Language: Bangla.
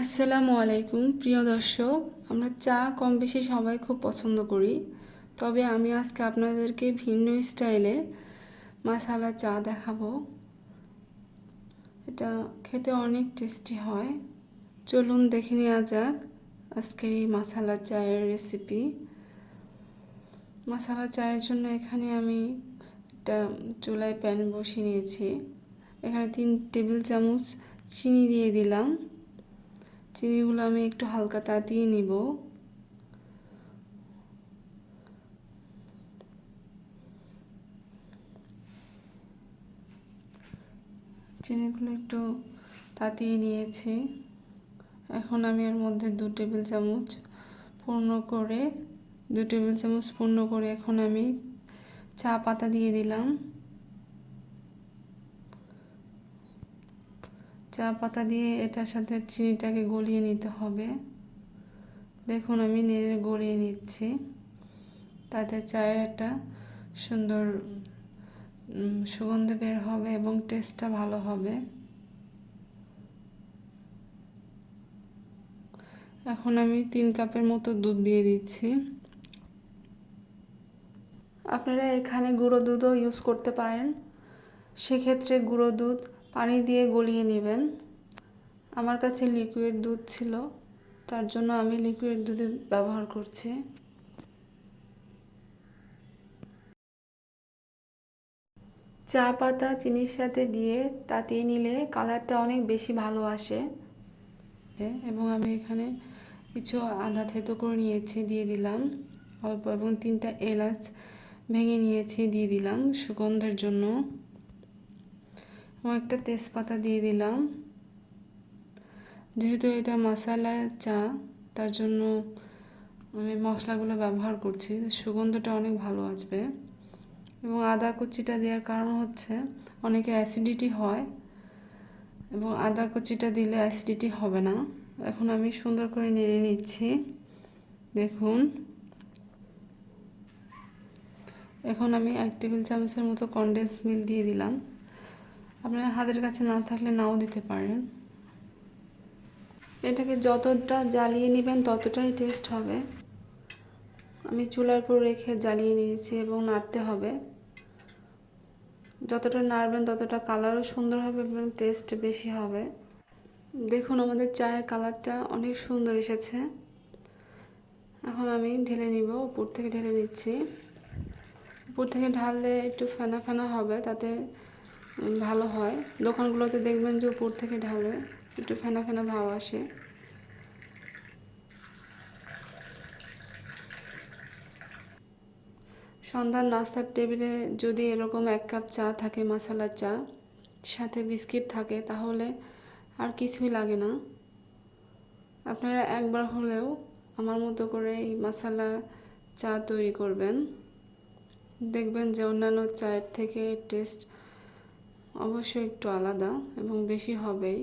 আসসালামু আলাইকুম প্রিয় দর্শক। আমরা চা কম বেশি সবাই খুব পছন্দ করি, তবে আমি আজকে আপনাদেরকে ভিন্ন স্টাইলে মশালা চা দেখাবো। এটা খেতে অনেক টেস্টি হয়। চলুন দেখে নেওয়া যাক আজকের এই মশালা চায়ের রেসিপি। মশালা চায়ের জন্য এখানে আমি একটা চুলায় প্যান বসিয়ে নিয়েছি। এখানে 3 টেবিল চামচ চিনি দিয়ে দিলাম। চিনিগুলো আমি একটু হালকা তাতিয়ে নিব। চিনিগুলো একটু তাতিয়ে নিয়েছি। এখন আমি এর মধ্যে 2 টেবিল চামচ পূর্ণ করে এখন আমি চা পাতা দিয়ে দিলাম। চা পাতা দিয়ে এটার সাথে চিনিটাকে গলিয়ে নিতে হবে। দেখুন আমি নেড়ে গলিয়ে নিচ্ছি, তাতে চায়ের একটা সুন্দর সুগন্ধ বের হবে এবং টেস্টটা ভালো হবে। এখন আমি 3 কাপের মতো দুধ দিয়ে দিচ্ছি। আপনারা এখানে গুঁড়ো দুধও ইউজ করতে পারেন, সেক্ষেত্রে গুঁড়ো দুধ পানি দিয়ে গলিয়ে নেবেন। আমার কাছে লিকুইড দুধ ছিল, তার জন্য আমি লিকুইড দুধ ব্যবহার করছি। চা পাতা চিনির সাথে দিয়ে তাতিয়ে নিলে কালারটা অনেক বেশি ভালো আসে। এবং আমি এখানে কিছু আদা থেতো করে নিয়েছি, দিয়ে দিলাম অল্প, এবং 3টা এলাচ ভেঙে নিয়েছি, দিয়ে দিলাম সুগন্ধের জন্য, এবং একটা তেজপাতা দিয়ে দিলাম। যেহেতু এটা মশালা চা, তার জন্য আমি মশলাগুলো ব্যবহার করছি, সুগন্ধটা অনেক ভালো আসবে। এবং আদা কুচিটা দেওয়ার কারণ হচ্ছে অনেকের অ্যাসিডিটি হয়, এবং আদা কুচিটা দিলে অ্যাসিডিটি হবে না। এখন আমি সুন্দর করে নেড়ে নিচ্ছি। দেখুন এখন আমি 1 টেবিল চামচের মতো কনডেন্স মিল্ক দিয়ে দিলাম। আপনার হাতের কাছে না থাকলে নাও দিতে পারেন। এটাকে যতটা জ্বালিয়ে নেবেন ততটাই টেস্ট হবে। আমি চুলার উপর রেখে জ্বালিয়ে নিয়েছি এবং নাড়তে হবে। যতটা নাড়বেন ততটা কালারও সুন্দর হবে এবং টেস্ট বেশি হবে। দেখুন আমাদের চায়ের কালারটা অনেক সুন্দর এসেছে। এখন আমি ঢেলে নিব, উপর থেকে ঢেলে নিচ্ছি। উপর থেকে ঢাললে একটু ফেনা ফেনা হবে, তাতে ভালো হয়। দোকানগুলোতে দেখবেন যে উপর থেকে ঢালে একটু ফেনা ফেনা ভাব আসে। সন্ধ্যার নাস্তার টেবিলে যদি এরকম 1 কাপ চা থাকে, মশালা চা, সাথে বিস্কিট থাকে, তাহলে আর কিছুই লাগে না। আপনারা একবার হলেও আমার মতো করে এই মশালা চা তৈরি করবেন। দেখবেন যে অন্যান্য চায়ের থেকে টেস্ট অবশ্যই একটু আলাদা এবং বেশি হবেই।